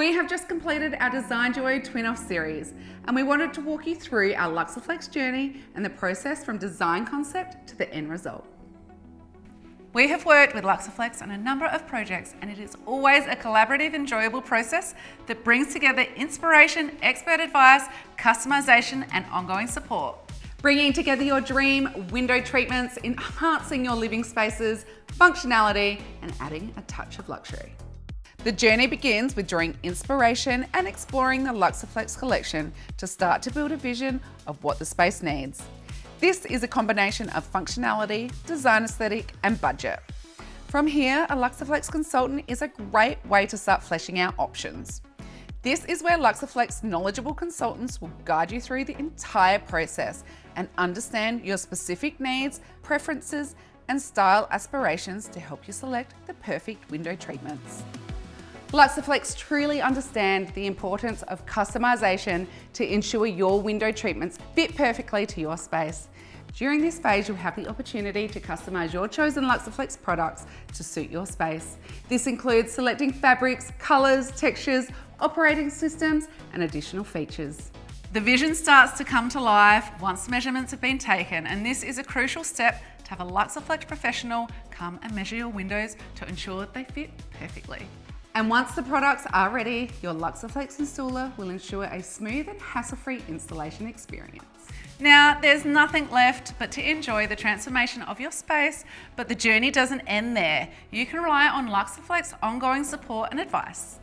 We have just completed our Design Joy Twin-Off series, and we wanted to walk you through our Luxaflex journey and the process from design concept to the end result. We have worked with Luxaflex on a number of projects, and it is always a collaborative, enjoyable process that brings together inspiration, expert advice, customization, and ongoing support. Bringing together your dream window treatments, enhancing your living spaces, functionality, and adding a touch of luxury. The journey begins with drawing inspiration and exploring the Luxaflex collection to start to build a vision of what the space needs. This is a combination of functionality, design aesthetic, and budget. From here, a Luxaflex consultant is a great way to start fleshing out options. This is where Luxaflex knowledgeable consultants will guide you through the entire process and understand your specific needs, preferences, and style aspirations to help you select the perfect window treatments. Luxaflex truly understand the importance of customization to ensure your window treatments fit perfectly to your space. During this phase, you'll have the opportunity to customize your chosen Luxaflex products to suit your space. This includes selecting fabrics, colors, textures, operating systems, and additional features. The vision starts to come to life once measurements have been taken, and this is a crucial step to have a Luxaflex professional come and measure your windows to ensure that they fit perfectly. And once the products are ready, your Luxaflex installer will ensure a smooth and hassle-free installation experience. Now, there's nothing left but to enjoy the transformation of your space, but the journey doesn't end there. You can rely on Luxaflex ongoing support and advice.